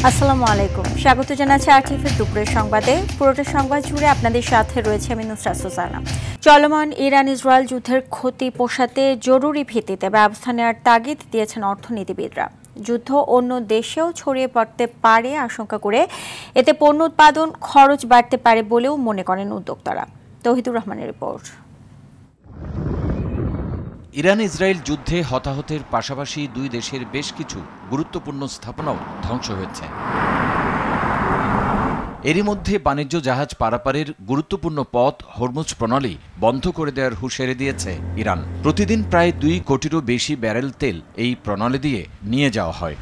আসসালামু আলাইকুম, স্বাগত জানাচ্ছি আরটিভির দুপুরের সংবাদে। পুরোটা সংবাদ জুড়ে আপনাদের সাথে রয়েছে আমি নুসরাত সুজানা। চলমান ইরান ইসরায়েল যুদ্ধের ক্ষতি পোষাতে জরুরি ভিত্তিতে ব্যবস্থা নেওয়ার তাগিদ দিয়েছেন অর্থনীতিবিদরা। যুদ্ধ অন্য দেশেও ছড়িয়ে পড়তে পারে আশঙ্কা করে এতে পণ্য উৎপাদন খরচ বাড়তে পারে বলেও মনে করেন উদ্যোক্তারা। তৌহিদুর রহমানের রিপোর্ট। ইরান ইসরায়েল যুদ্ধে হতাহতের পাশাপাশি দুই দেশের বেশ কিছু গুরুত্বপূর্ণ স্থাপনাও ধ্বংস হয়েছে। এরই মধ্যে বাণিজ্য জাহাজ পারাপারের গুরুত্বপূর্ণ পথ হরমুজ প্রণালী বন্ধ করে দেওয়ার হুঁশিয়ারি দিয়েছে ইরান। প্রতিদিন প্রায় 2 কোটিরও বেশি ব্যারেল তেল এই প্রণালী দিয়ে নিয়ে যাওয়া হয়।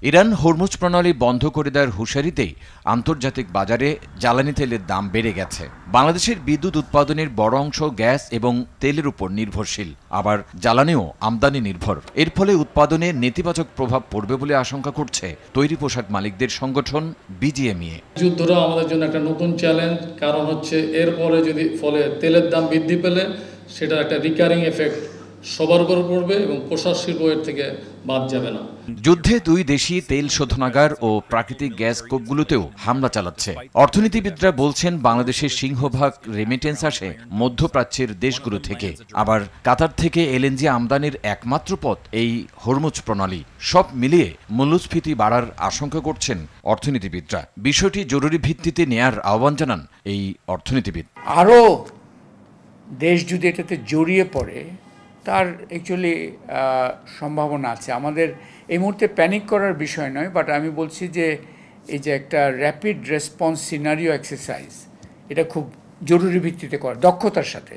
ইরান হরমুজ প্রণালী বন্ধ করে দেওয়ার হুঁশিয়ারিতেই আন্তর্জাতিক বাজারে জ্বালানি তেলের দাম বেড়ে গেছে। বাংলাদেশের বিদ্যুৎ উৎপাদনের বড় অংশ গ্যাস এবং তেলের উপর নির্ভরশীল, আবার জ্বালানিও আমদানি নির্ভর। এর ফলে উৎপাদনে নেতিবাচক প্রভাব পড়বে বলে আশঙ্কা করছে তৈরি পোশাক মালিকদের সংগঠন বিজিএমইএ। যুদ্ধটা আমাদের জন্য একটা নতুন চ্যালেঞ্জ, কারণ হচ্ছে এরপরে যদি ফলে তেলের দাম বৃদ্ধি পেলে সেটা একটা রিকারিং এফেক্ট সবার উপর পড়বে এবং পোশাক শিল্প এর থেকে বাদ যাবে না। যুদ্ধে দুই দেশই তেল শোধনাগার ও প্রাকৃতিক গ্যাস কোপগুলোতেও হামলা চালাচ্ছে। অর্থনীতিবিদরা বলছেন বাংলাদেশের সিংহভাগ রেমিটেন্স আসে মধ্যপ্রাচ্যের দেশগুলো থেকে, আবার কাতার থেকে এলএনজি আমদানির একমাত্র পথ এই হরমুজ প্রণালী। সব মিলিয়ে মূল্যস্ফীতি বাড়ার আশঙ্কা করছেন অর্থনীতিবিদরা। বিষয়টি জরুরি ভিত্তিতে নেয়ার আহ্বান জানান এই অর্থনীতিবিদ। আরও দেশ যদি এটাতে জড়িয়ে পড়ে তার অ্যাকচুয়ালি সম্ভাবনা আছে। আমাদের এই মুহূর্তে প্যানিক করার বিষয় নয়, বাট আমি বলছি যে এই যে একটা র্যাপিড রেসপন্স সিনারিও এক্সারসাইজ, এটা খুব জরুরি ভিত্তিতে করা, দক্ষতার সাথে,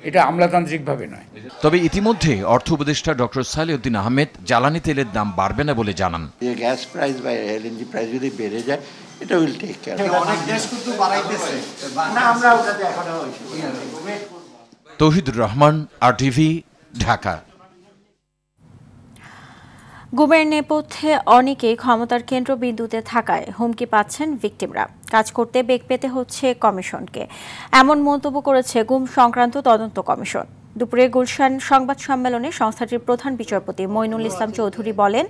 এটা আমলাতান্ত্রিকভাবে নয়। তবে ইতিমধ্যে অর্থ উপদেষ্টা ডক্টর সালেউদ্দিন আহমেদ জ্বালানি তেলের দাম বাড়বে না বলে জানান। গ্যাস প্রাইস বা এলএনজি প্রাইস যদি বেড়ে যায় এটা উইল টেক কেয়ার। অনেক দেশ কিন্তু বাড়াইতেছে না, আমরা ওটাতে এখনো তৌহিদুর রহমান, আরটিভি, ঢাকা। গুমের নেপথ্যে অনেকেই ক্ষমতার কেন্দ্রবিন্দুতে থাকায় হুমকি পাচ্ছেন ভিকটিমরা। কাজ করতে বেগ পেতে হচ্ছে কমিশনকে, এমন মন্তব্য করেছে গুম সংক্রান্ত তদন্ত কমিশন। দুপুরে গুলশান সংবাদ সম্মেলনে সংস্থাটির প্রধান বিচারপতি মইনুল ইসলাম চৌধুরী বলেন,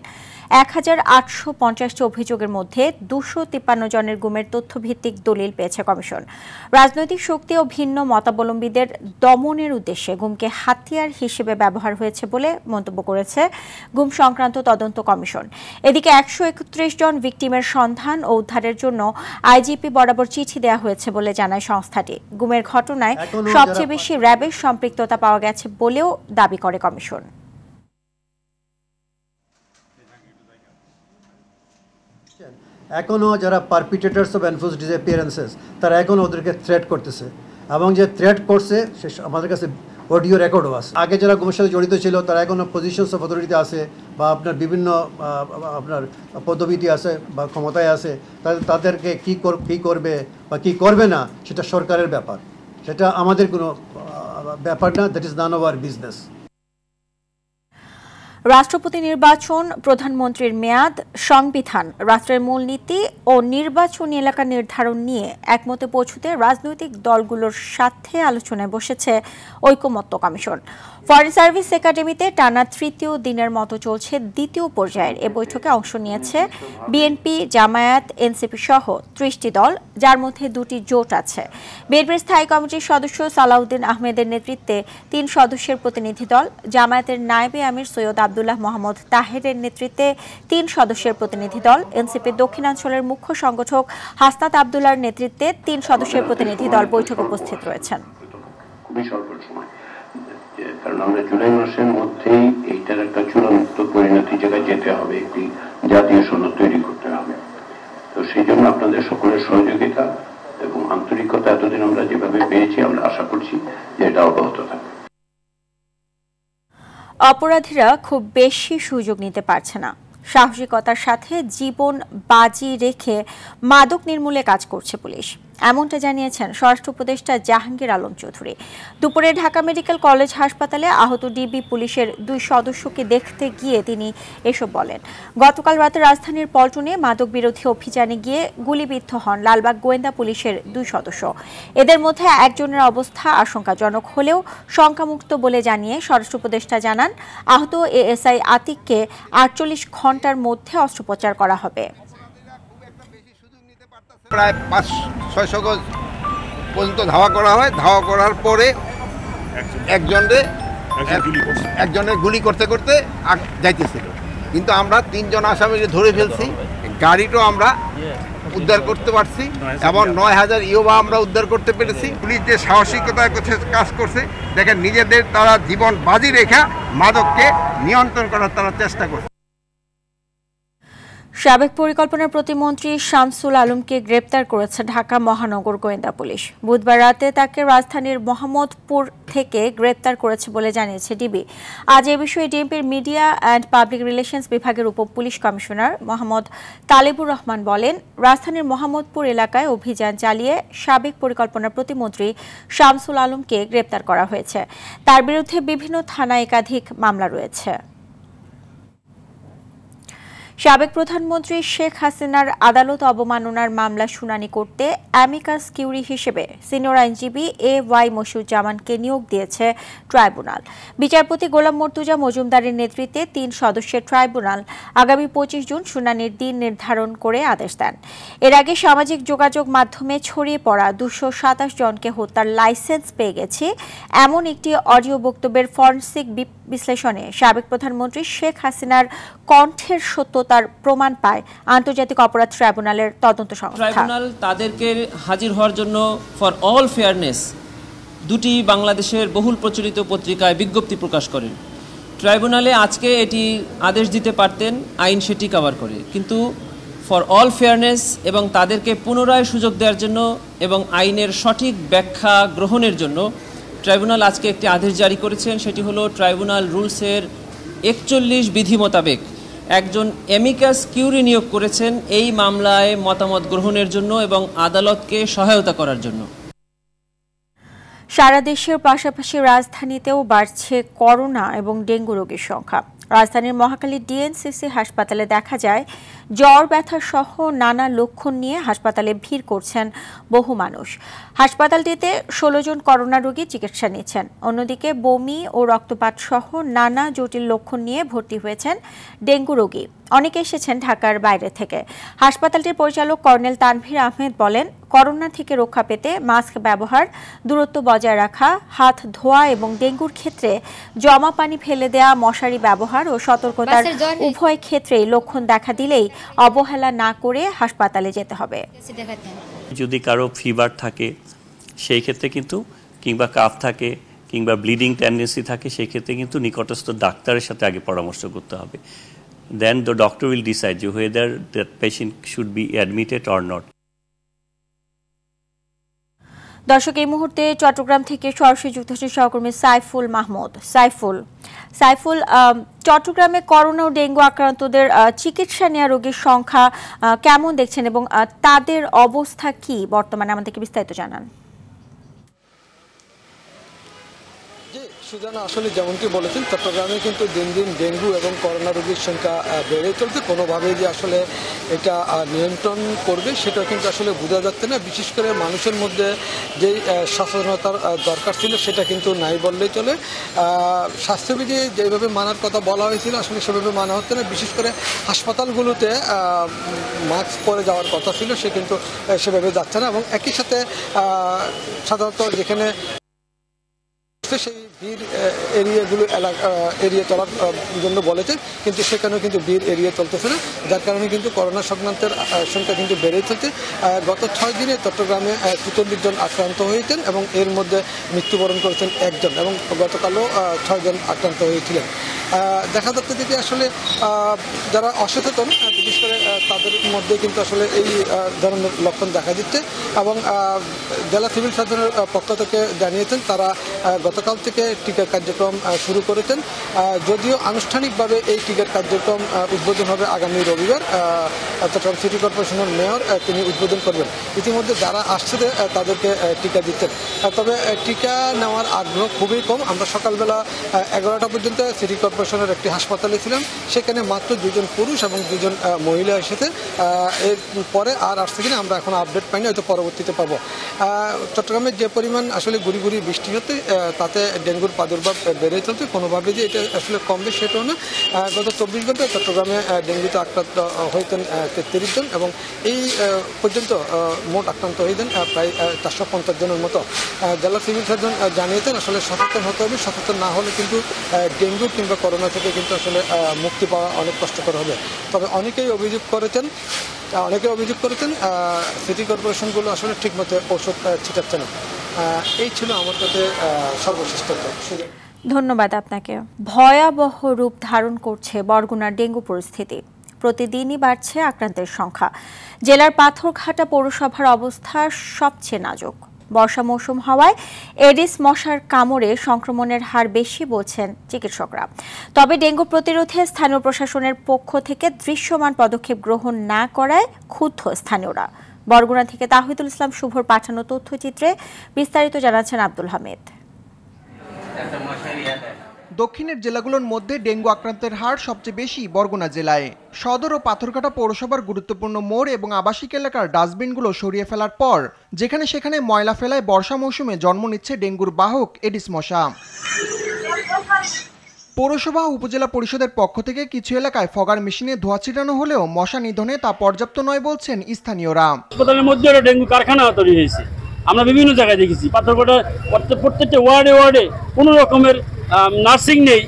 1850টি অভিযোগের মধ্যে 253 জনের গুমের তথ্যভিত্তিক দলিল পেয়েছে কমিশন। রাজনৈতিক শক্তি ও ভিন্ন মতাবলম্বীদের দমনের উদ্দেশ্যে গুমকে হাতিয়ার হিসেবে ব্যবহার হয়েছে বলে মন্তব্য করেছে গুম সংক্রান্ত তদন্ত কমিশন। এদিকে 131 জন ভিকটিমের সন্ধান ও উদ্ধারের জন্য আইজিপি বরাবর চিঠি দেওয়া হয়েছে বলে জানায় সংস্থাটি। গুমের ঘটনায় সবচেয়ে বেশি র্যাবের সম্পৃক্ততা পাওয়া গেছে বলেও দাবি করে কমিশন। এখনও যারা পারপিটেটার্স অফ এনফোর্সড ডিসঅ্যাপিয়ারেন্সেস তারা এখনও ওদেরকে থ্রেট করতেছে, এবং যে থ্রেট করছে সে আমাদের কাছে অডিও রেকর্ডও আছে। আগে যারা গুমের সাথে জড়িত ছিল তারা এখনও পজিশনস অফ অথরিটিতে আছে বা আপনার বিভিন্ন আপনার পদবিতে আছে বা ক্ষমতায় আছে। তাদেরকে কী করবে বা কী করবে না সেটা সরকারের ব্যাপার, সেটা আমাদের কোনো ব্যাপার না। That is none of our business. রাষ্ট্রপতি নির্বাচন, প্রধানমন্ত্রীর মেয়াদ, সংবিধান, রাষ্ট্রের মূলনীতি ও নির্বাচনী এলাকা নির্ধারণ নিয়ে একমতে পৌঁছতে রাজনৈতিক দলগুলোর সাথে আলোচনায় বসেছে ঐকমত্য কমিশন। ফরেন সার্ভিস একাডেমিতে টানা 3য় দিনের মতো চলছে 2য় পর্যায়ের এ বৈঠকে অংশ নিয়েছে বিএনপি, জামায়াত, এনসিপি সহ 30টি দল, যার মধ্যে 2টি জোট আছে। বিএনপির স্থায়ী কমিটির সদস্য সালাউদ্দিন আহমেদের নেতৃত্বে 3 সদস্যের প্রতিনিধি দল, জামায়াতের নায়েবে আমির সৈয়দ আব্দুল্লাহ মোহাম্মদ তাহেরের নেতৃত্বে 3 সদস্যের প্রতিনিধি দল, এনসিপির দক্ষিণাঞ্চলের মুখ্য সংগঠক হাসনাত আব্দুল্লাহর নেতৃত্বে 3 সদস্যের প্রতিনিধি দল বৈঠকে উপস্থিত রয়েছেন। কারণ আমরা জুলাই মাসের মধ্যেই এইটার একটা চূড়ান্ত পরিণতি জায়গায় যেতে হবে, একটি জাতীয় সনদ তৈরি করতে হবে। তো সেই জন্য আপনাদের সকলের সহযোগিতা এবং আন্তরিকতা এতদিন আমরা যেভাবে পেয়েছি, আমরা আশা করছি যে এটা অব্যাহত থাকবে। অপরাধীরা খুব বেশি সুযোগ নিতে পারছে না। সাহসিকতার সাথে জীবন বাজি রেখে মাদক নির্মূলে কাজ করছে পুলিশ। এমনটা জানিয়েছেন স্বরাষ্ট্র উপদেষ্টা জাহাঙ্গীর আলম চৌধুরী। দুপুরে ঢাকা মেডিকেল কলেজ হাসপাতালে আহত ডিবি পুলিশের 2 সদস্যকে দেখতে গিয়ে তিনি এসব বলেন। গতকাল রাতে রাজধানীর পল্টনে মাদক বিরোধী অভিযানে গিয়ে গুলিবিদ্ধ হন লালবাগ গোয়েন্দা পুলিশের 2 সদস্য। এদের মধ্যে একজনের অবস্থা আশঙ্কাজনক হলেও শঙ্কামুক্ত বলে জানিয়ে স্বরাষ্ট্র উপদেষ্টা জানান, আহত এএসআই আতিককে 48 ঘণ্টার মধ্যে অস্ত্রোপচার করা হবে। প্রায় 500-600 গজ পর্যন্ত ধাওয়া করা হয়। ধাওয়া করার পরে একজনের গুলি করতে করতে যাইতেছিল, কিন্তু আমরা 3 জন আসামিকে ধরে ফেলছি। গাড়িটাও আমরা উদ্ধার করতে পারছি এবং 9000 ইয়োবা আমরা উদ্ধার করতে পেরেছি। পুলিশ যে সাহসিকতার কাজ করছে দেখেন, নিজেদের তারা জীবন বাজি রেখা মাদককে নিয়ন্ত্রণ করার তারা চেষ্টা করছে। সাবেক পরিকল্পনা প্রতিমন্ত্রী শামসুল আলমকে গ্রেপ্তার করেছে ঢাকা মহানগর গোয়েন্দা পুলিশ। বুধবার রাতে তাকে রাজধানীর মোহাম্মদপুর থেকে গ্রেপ্তার করেছে বলে জানিয়েছে ডিবি। আজ এ বিষয়ে ডিএমপির মিডিয়া অ্যান্ড পাবলিক রিলেশনস বিভাগের উপ পুলিশ কমিশনার মোহাম্মদ তালেবুর রহমান বলেন, রাজধানীর মোহাম্মদপুর এলাকায় অভিযান চালিয়ে সাবেক পরিকল্পনা প্রতিমন্ত্রী শামসুল আলমকে গ্রেপ্তার করা হয়েছে। তার বিরুদ্ধে বিভিন্ন থানায় একাধিক মামলা রয়েছে। সাবেক প্রধানমন্ত্রী শেখ হাসিনার আদালত অবমাননার মামলা শুনানি করতে অ্যামিকাস কিউরি হিসেবে সিনিয়র আইনজীবী এ.ওয়াই মশিউজ্জামানকে নিয়োগ দিয়েছে ট্রাইব্যুনাল। বিচারপতি গোলাম মর্তুজা মজুমদারের নেতৃত্বে 3 সদস্যের ট্রাইব্যুনাল আগামী 25 জুন শুনানির দিন নির্ধারণ করে আদেশ দেন। এর আগে সামাজিক যোগাযোগ মাধ্যমে ছড়িয়ে পড়া 227 জনকে হত্যার লাইসেন্স পেয়ে গেছে এমন একটি অডিও বক্তব্যের ফরেনসিক বিশ্লেষণে সাবেক প্রধানমন্ত্রী শেখ হাসিনার কণ্ঠের সত্যতার প্রমাণ পায় আন্তর্জাতিক অপরাধ ট্রাইব্যুনালের তদন্ত সংস্থা। ট্রাইব্যুনাল তাদেরকে হাজির হওয়ার জন্য ফর অল ফেয়ারনেস 2টি বাংলাদেশের বহুল প্রচলিত পত্রিকায় বিজ্ঞপ্তি প্রকাশ করেন। ট্রাইব্যুনালে আজকে এটি আদেশ দিতে পারতেন, আইন সেটি কভার করে, কিন্তু ফর অল ফেয়ারনেস এবং তাদেরকে পুনরায় সুযোগ দেওয়ার জন্য এবং আইনের সঠিক ব্যাখ্যা গ্রহণের জন্য ট্রাইব্যুনাল আজকে একটি আদেশ জারি করেছেন। সেটি হলো ট্রাইব্যুনাল রুলসের 41 বিধি মোতাবেক একজন অ্যামিকাস কিউরি নিয়োগ করেছেন এই মামলায় মতামত গ্রহণের জন্য এবং আদালতকে সহায়তা করার জন্য। সারা দেশের পাশাপাশি রাজধানীতেও বাড়ছে করোনা এবং ডেঙ্গু রোগীর সংখ্যা। রাজধানীর মহাখালী ডিএনসিসি হাসপাতালে দেখা যায় জ্বর ব্যথা সহ নানা লক্ষণ নিয়ে হাসপাতালে ভিড় করছেন বহু মানুষ। হাসপাতালটিতে 16 জন করোনা রোগী চিকিৎসা নিচ্ছেন। অন্যদিকে বমি ও রক্তপাত সহ নানা জটিল লক্ষণ নিয়ে ভর্তি হয়েছেন ডেঙ্গু রোগী। অনেকে এসেছেন ঢাকার বাইরে থেকে। হাসপাতালটির পরিচালক কর্নেল তানভীর আহমেদ বলেন, করোনা থেকে রক্ষা পেতে মাস্ক ব্যবহার, দূরত্ব বজায় রাখা, হাত ধোয়া এবং ডেঙ্গুর ক্ষেত্রে জমা পানি ফেলে দেয়া, মশারি ব্যবহার ও সতর্কতার উভয় ক্ষেত্রেই লক্ষণ দেখা দিলেই অবহেলা না করে হাসপাতালে যেতে হবে। যদি কারো ফিভার থাকে সেই ক্ষেত্রে কিন্তু, কিংবা কাফ থাকে কিংবা ব্লিডিং টেন্ডেন্সি থাকে, সেই ক্ষেত্রে কিন্তু নিকটস্থ ডাক্তারের সাথে আগে পরামর্শ করতে হবে। Then the doctor will decide whether that patient should be admitted or not. দর্শক, এই মুহূর্তে চট্টগ্রাম থেকে সরাসরি যুক্ত হচ্ছেন সহকর্মী সাইফুল মাহমুদ। সাইফুল, চট্টগ্রামে করোনা ও ডেঙ্গু আক্রান্তদের চিকিৎসা নেওয়া রোগীর সংখ্যা কেমন দেখছেন এবং তাদের অবস্থা কি বর্তমানে, আমাদেরকে বিস্তারিত জানান। সুজানা, আসলে যেমনটি বলেছেন, চট্টগ্রামে কিন্তু দিন দিন ডেঙ্গু এবং করোনা রোগীর সংখ্যা বেড়ে চলছে। কোনোভাবেই যে আসলে এটা নিয়ন্ত্রণ করবে সেটা কিন্তু আসলে বোঝা যাচ্ছে না। বিশেষ করে মানুষের মধ্যে যেই সচেতনতার দরকার ছিল সেটা কিন্তু নাই বললেই চলে। স্বাস্থ্যবিধি যেভাবে মানার কথা বলা হয়েছিল আসলে সেভাবে মানা হচ্ছে না। বিশেষ করে হাসপাতালগুলোতে মাস্ক পরে যাওয়ার কথা ছিল, সে কিন্তু সেভাবে যাচ্ছে না। এবং একই সাথে সাধারণত যেখানে সেই ভিড় এরিয়াগুলো এড়িয়ে চলার জন্য বলেছেন, কিন্তু সেখানেও কিন্তু ভিড় এড়িয়ে চলতেছে না, যার কারণে কিন্তু করোনা সংক্রান্তের সংখ্যা কিন্তু বেড়েই চলছে। গত 6 দিনে চট্টগ্রামে 44 জন আক্রান্ত হয়েছেন এবং এর মধ্যে মৃত্যুবরণ করেছেন 1 জন এবং গতকালও 6 জন আক্রান্ত হয়েছিলেন। দেখা যাচ্ছে যে আসলে যারা অসচেতন, বিশেষ করে তাদের মধ্যে কিন্তু আসলে এই ধরনের লক্ষণ দেখা দিচ্ছে। এবং জেলা সিভিল সার্জনের পক্ষ থেকে জানিয়েছেন তারা গতকাল থেকে টিকা কার্যক্রম শুরু করেছেন। যদিও আনুষ্ঠানিকভাবে এই টিকার কার্যক্রম উদ্বোধন হবে আগামী রবিবার। চট্টগ্রাম সিটি কর্পোরেশনের মেয়র তিনি উদ্বোধন করবেন। ইতিমধ্যে যারা আসছে তাদেরকে টিকা দিচ্ছেন। তবে টিকা নেওয়ার আগ্রহ খুবই কম। আমরা সকালবেলা 11টা পর্যন্ত সিটি কর্পোরেশনের একটি হাসপাতালে ছিলাম, সেখানে মাত্র 2জন পুরুষ এবং 2জন মহিলা এসেছে। এর পরে আর আসছে কিনা আমরা এখন আপডেট পাইনি, হয়তো পরবর্তীতে পাবো। চট্টগ্রামে যে পরিমাণ আসলে গুড়ি গুড়ি বৃষ্টি হতে তাতে ডেঙ্গুর প্রাদুর্ভাব বেড়ে চলছে। কোনোভাবে যে এটা আসলে কমবে সেটাও না। গত 24 ঘন্টায় চট্টগ্রামে ডেঙ্গুতে আক্রান্ত হয়েছেন 33 জন এবং এই পর্যন্ত মোট আক্রান্ত হয়েছেন প্রায় 450 জনের মতো। জেলা সিভিল সার্জন জানিয়েছেন আসলে সচেতন হতে হবে, সচেতন না হলে কিন্তু ডেঙ্গু কিংবা করোনা থেকে কিন্তু আসলে মুক্তি পাওয়া অনেক কষ্টকর হবে। তবে অনেকেই অভিযোগ করেছেন সিটি কর্পোরেশনগুলো আসলে ঠিকমতো ঔষধ ছিটাচ্ছে না। এই ছিল আমার কাছে সর্বশেষ তথ্য। ধন্যবাদ আপনাকে। ভয়াবহ রূপ ধারণ করছে বরগুনার ডেঙ্গু পরিস্থিতি। প্রতিদিনই বাড়ছে আক্রান্তের সংখ্যা। জেলার পাথরঘাটা পৌরসভার অবস্থা সবচেয়ে নাজুক। বর্ষা মৌসুম হওয়ায় এডিস মশার কামড়ে সংক্রমণের হার বেশি বলছেন চিকিৎসকরা। তবে ডেঙ্গু প্রতিরোধে স্থানীয় প্রশাসনের পক্ষ থেকে দৃশ্যমান পদক্ষেপ গ্রহণ না করায় ক্ষুব্ধ স্থানীয়রা। বরগুনা থেকে তাহিদুল ইসলাম শুভর পাঠানো তথ্যচিত্রে বিস্তারিত জানাচ্ছেন আব্দুল হামিদ। দক্ষিণের জেলাগুলোর মধ্যে ডেঙ্গু আক্রান্তের হার সবচেয়ে বেশি বরগুনা জেলায়। সদর ও পাথরঘাটা পৌরসভার গুরুত্বপূর্ণ মোড় এবং আবাসিক এলাকার ডাস্টবিনগুলো সরিয়ে ফেলার পর যেখানে সেখানে ময়লা ফেলায় বর্ষা মৌসুমে জন্ম নিচ্ছে ডেঙ্গুর বাহক এডিস মশা। পৌরসভা উপজেলা পরিষদের পক্ষ থেকে কিছু এলাকায় ফগার মেশিনে ধোঁয়া ছিটানো হলেও মশা নিধনে তা পর্যাপ্ত নয় বলছেন স্থানীয়রা। হাসপাতালের মধ্যে ডেঙ্গু কারখানা তৈরি হয়েছে, আমরা বিভিন্ন জায়গায় দেখেছি। পাথরঘাটা প্রত্যেকটা ওয়ার্ডে কোনো রকমের নার্সিং নেই।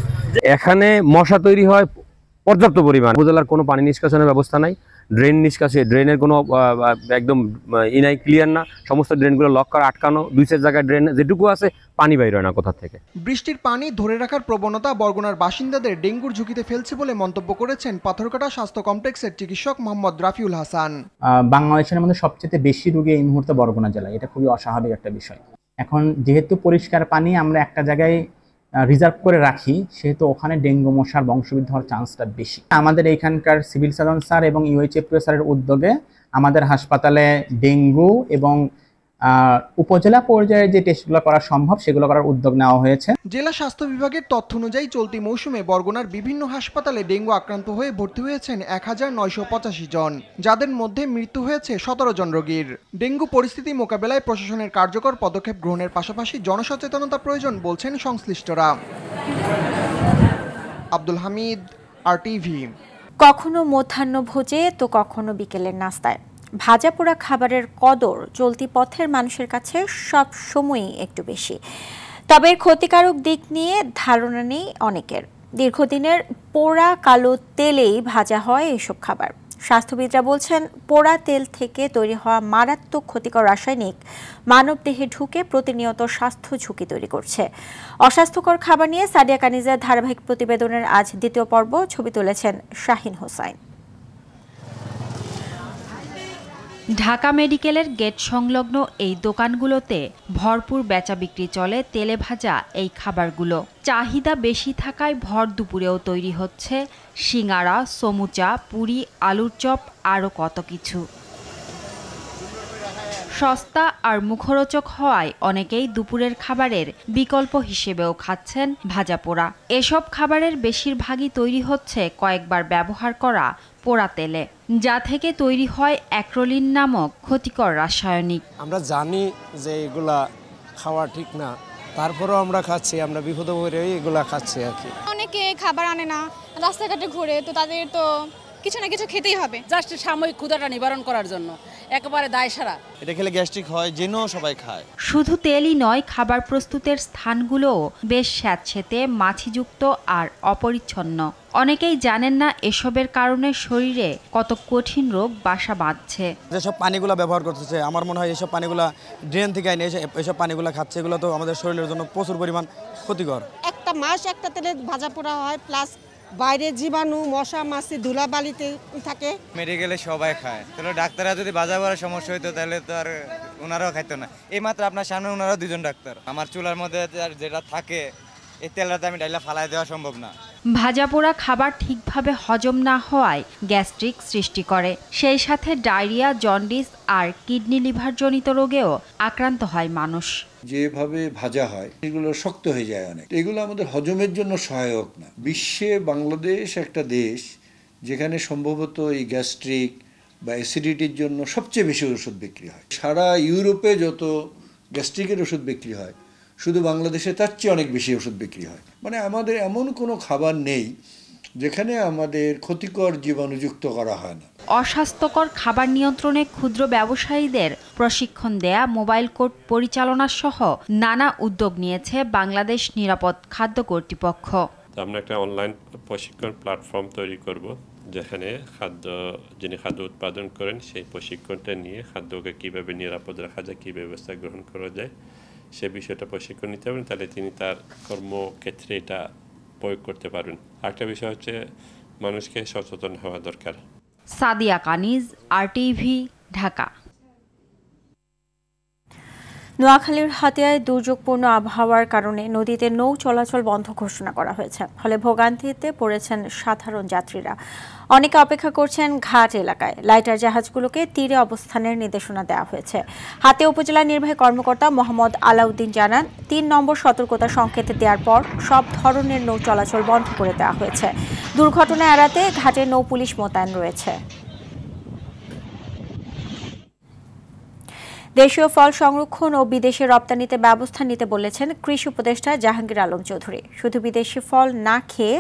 এখানে মশা তৈরি হয় পর্যাপ্ত পরিমাণ। উপজেলার কোনো পানি নিষ্কাশনের ব্যবস্থা নাই, ড্রেনের কোনো একদম ইনাই ক্লিয়ার না, সমস্ত ড্রেনগুলো লক করা আটকানো, 2-4 জায়গায় ড্রেন যেটুকু আছে পানি বাইর হয় না কোথা থেকে। বৃষ্টির পানি ধরে রাখার প্রবণতা বরগুনার বাসিন্দাদের ডেঙ্গুর ঝুঁকিতে ফেলছে বলে মন্তব্য করেছেন পাথরঘাটা স্বাস্থ্য কমপ্লেক্সের চিকিৎসক মোহাম্মদ রাফিউল হাসান। বাংলাদেশের মধ্যে সবচেয়ে বেশি রোগী এই মুহূর্তে বরগুনা জেলায়, এটা খুবই অস্বাভাবিক একটা বিষয়। এখন যেহেতু পরিষ্কার পানি আমরা একটা জায়গায় রিজার্ভ করে রাখি, সেহেতু ওখানে ডেঙ্গু মশার বংশবৃদ্ধি হওয়ার চান্সটা বেশি। আমাদের এইখানকার সিভিল সার্জন স্যার এবং ইউএইচএফপিও স্যারের উদ্যোগে আমাদের হাসপাতালে ডেঙ্গু এবং উপজেলা পর্যায়ে যে টেস্টগুলো করা সম্ভব সেগুলো করার উদ্যোগ নেওয়া হয়েছে। জেলা স্বাস্থ্য বিভাগের তথ্য অনুযায়ী চলতি মৌসুমে বরগুনার বিভিন্ন হাসপাতালে ডেঙ্গু আক্রান্ত হয়ে ভর্তি হয়েছেন 1985 জন, যাদের মধ্যে মৃত্যু হয়েছে 17 জন রোগীর। ডেঙ্গু পরিস্থিতি মোকাবেলায় প্রশাসনের কার্যকর পদক্ষেপ গ্রহণের পাশাপাশি জনসচেতনতা প্রয়োজন বলছেন সংশ্লিষ্টরা। আব্দুল হামিদ, RTV। কখনো মধ্যাহ্নভোজে তো কখনো বিকেলের নাস্তায় ভাজা পোড়া খাবারের কদর চলতি পথের মানুষের কাছে সব সময়ই একটু বেশি। তবে ক্ষতিকারক দিক নিয়ে ধারণা নেই অনেকের। দীর্ঘদিনের পোড়া কালো তেলেই ভাজা হয় এসব খাবার। স্বাস্থ্যবিদরা বলছেন পোড়া তেল থেকে তৈরি হওয়া মারাত্মক ক্ষতিকর রাসায়নিক মানবদেহে ঢুকে প্রতিনিয়ত স্বাস্থ্য ঝুঁকি তৈরি করছে। অস্বাস্থ্যকর খাবার নিয়ে সাদিয়া কানিজার ধারাবাহিক প্রতিবেদনের আজ দ্বিতীয় পর্ব। ছবি তুলেছেন শাহিন হোসাইন। ঢাকা মেডিকেলের গেট সংলগ্ন এই দোকানগুলোতে ভরপুর বেচা বিক্রি চলে তেলে ভাজা এই খাবারগুলো। চাহিদা বেশি থাকায় ভর দুপুরেও তৈরি হচ্ছে সিঙ্গারা, সমুচা, পুরি, আলুর চপ আরও কত কিছু। সস্তা আর মুখরোচক হওয়ায় অনেকেই দুপুরের খাবারের বিকল্প হিসেবেও খাচ্ছেন ভাজা পোড়া। এসব খাবারের বেশিরভাগই তৈরি হচ্ছে কয়েকবার ব্যবহার করা পোড়া তেলে, যা থেকে তৈরি হয় অ্যাক্রোলিন নামক ক্ষতিকর রাসায়নিক। আমরা জানি যে এগুলা খাওয়া ঠিক না, তারপরেও আমরা খাচ্ছি, আমরা বিপদে পড়ে এগুলা খাচ্ছি আর কি। অনেকে খাবার আনে না, রাস্তাঘাটে ঘুরে, তো তাদের তো কিছু না কিছু খেতেই হবে, জাস্ট সাময়িক ক্ষুধাটা নিবারণ করার জন্য। একেবারে দায় সারা। এটা খেলে গ্যাস্ট্রিক হয়, জেনেও সবাই খায়। শুধু তেলই নয়, খাবার প্রস্তুতের স্থানগুলোও বেশ স্যাঁতসেঁতে, মাছিযুক্ত আর অপরিচ্ছন্ন। অনেকেই জানেন না এসবের কারণে শরীরে কত কঠিন রোগ বাসা বাঁধছে। যেসব পানিগুলো ব্যবহার করতেছে, আমার মনে হয় এসব পানিগুলো ড্রেন থেকে আইনে এসব পানিগুলো খাচ্ছে, এগুলো তো আমাদের শরীরের জন্য প্রচুর পরিমাণ ক্ষতিকর। একটা মাস একটা তেলে ভাজা পোড়া হয়, প্লাস বাইরে জীবাণু, মশা মাছি, ধুলাবালিতে থাকে। মেডিকেলে সবাই খায়, তাহলে ডাক্তাররা যদি ভাজা পোড়ার সমস্যা হইতো তাহলে তো আর ওনারাও খাইতো না। এই মাত্র আপনার সামনে ওনারাও 2জন ডাক্তার। আমার চুলার মধ্যে যেটা থাকে এই তেলটা আমি ডাইলা ফালাই দেওয়া সম্ভব না। ভাজা পোড়া খাবার ঠিকভাবে হজম না হওয়ায় গ্যাস্ট্রিক সৃষ্টি করে, সেই সাথে ডায়রিয়া, জন্ডিস আর কিডনি লিভার জনিত রোগেও আক্রান্ত হয় মানুষ। যেভাবে ভাজা হয় এগুলো শক্ত হয়ে যায় অনেক, এগুলো আমাদের হজমের জন্য সহায়ক না। বিশ্বে বাংলাদেশ একটা দেশ যেখানে সম্ভবত এই গ্যাস্ট্রিক বা অ্যাসিডিটির জন্য সবচেয়ে বেশি ওষুধ বিক্রি হয়। সারা ইউরোপে যত গ্যাস্ট্রিকের ওষুধ বিক্রি হয়, শুধু বাংলাদেশে তার চেয়ে অনেক বেশি ওষুধ বিক্রি হয়। মানে আমাদের এমন কোনো খাবার নেই যেখানে আমাদের ক্ষতিকর জীবাণুযুক্ত করা হয় না। অস্বাস্থ্যকর খাবার নিয়ন্ত্রণে ক্ষুদ্র ব্যবসায়ীদের প্রশিক্ষণ দেয়া, মোবাইল কোর্ট পরিচালনা সহ নানা উদ্যোগ নিয়েছে বাংলাদেশ নিরাপদ খাদ্য কর্তৃপক্ষ। আমরা একটা অনলাইন প্রশিক্ষণ প্ল্যাটফর্ম তৈরি করব, যেখানে যিনি খাদ্য উৎপাদন করেন সেই প্রশিক্ষণটা নিয়ে খাদ্যকে কীভাবে নিরাপদ রাখা যায়, কী ব্যবস্থা গ্রহণ করা যায় সে বিষয়টা প্রশিক্ষণ নিতে পারেন, তাহলে তিনি তার কর্মক্ষেত্রে এটা প্রয়োগ করতে পারবেন। আরেকটা বিষয় হচ্ছে মানুষকে সচেতন হওয়া দরকার। সাদিয়া কানিজ, RTV, ঢাকা। নোয়াখালীর হাতিয়ায় দুর্যোগপূর্ণ আবহাওয়ার কারণে নদীতে নৌ চলাচল বন্ধ ঘোষণা করা হয়েছে, ফলে ভোগান্তিতে পড়েছেন সাধারণ যাত্রীরা। অনেকে অপেক্ষা করছেন ঘাট এলাকায়। লাইটার জাহাজগুলোকে তীরে অবস্থানের নির্দেশনা দেওয়া হয়েছে। হাতিয়া উপজেলা নির্বাহী কর্মকর্তা মোহাম্মদ আলাউদ্দিন জানান, ৩ নম্বর সতর্কতা সংকেত দেওয়ার পর সব ধরনের নৌ চলাচল বন্ধ করে দেওয়া হয়েছে। দুর্ঘটনা এড়াতে ঘাটে নৌ পুলিশ মোতায়েন রয়েছে। দেশীয় ফল সংরক্ষণ ও বিদেশে রপ্তানিতে ব্যবস্থা নিতে বলেছেন কৃষি উপদেষ্টা জাহাঙ্গীর আলম চৌধুরী। শুধু বিদেশি ফল না খেয়ে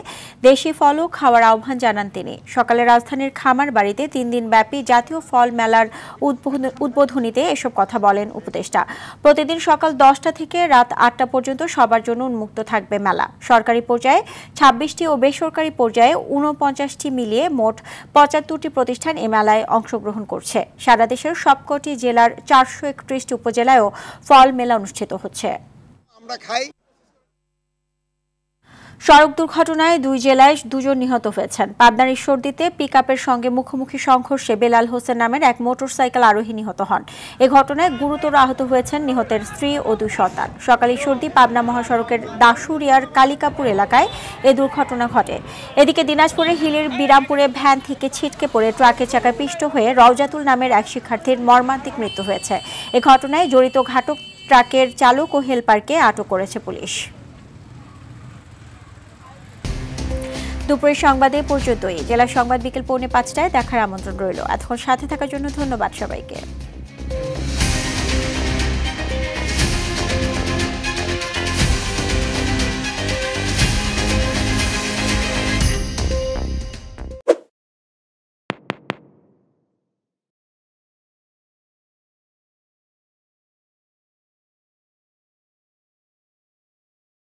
দেশি ফলও খাওয়ার আহ্বান জানান তিনি। সকালে রাজধানীর খামার বাড়িতে 3 দিন ব্যাপী জাতীয় ফল মেলার উদ্বোধনীতে এসব কথা বলেন উপদেষ্টা। প্রতিদিন সকাল 10টা থেকে রাত 8টা পর্যন্ত সবার জন্য উন্মুক্ত থাকবে মেলা। সরকারি পর্যায়ে 26টি ও বেসরকারি পর্যায়ে 49টি মিলিয়ে মোট 75টি প্রতিষ্ঠান এ মেলায় অংশগ্রহণ করছে। সারা দেশের সবকটি জেলার 431টি উপজেলায়ও ফল মেলা অনুষ্ঠিত হচ্ছে। সড়ক দুর্ঘটনায় 2 জেলায় 2 জন নিহত হয়েছেন। পাবনার ঈশ্বরদীতে পিকআপের সঙ্গে মুখোমুখি সংঘর্ষে বেলাল হোসেন নামের এক মোটরসাইকেল আরোহী নিহত হন। এ ঘটনায় গুরুতর আহত হয়েছেন নিহতের স্ত্রী ও 2 সন্তান। সকালে ঈশ্বরদী পাবনা মহাসড়কের দাসুরিয়ার কালিকাপুর এলাকায় এ দুর্ঘটনা ঘটে। এদিকে দিনাজপুরের হিলির বিরামপুরে ভ্যান থেকে ছিটকে পড়ে ট্রাকের চাকায় পিষ্ট হয়ে রওজাতুল নামের এক শিক্ষার্থীর মর্মান্তিক মৃত্যু হয়েছে। এ ঘটনায় জড়িত ঘাতক ট্রাকের চালক ও হেলপারকে আটক করেছে পুলিশ। দুপুরের সংবাদে পর্যন্তই। জেলা সংবাদ বিকেল 4:45টায় দেখার আমন্ত্রণ রইল। এতক্ষণ সাথে থাকার জন্য ধন্যবাদ সবাইকে।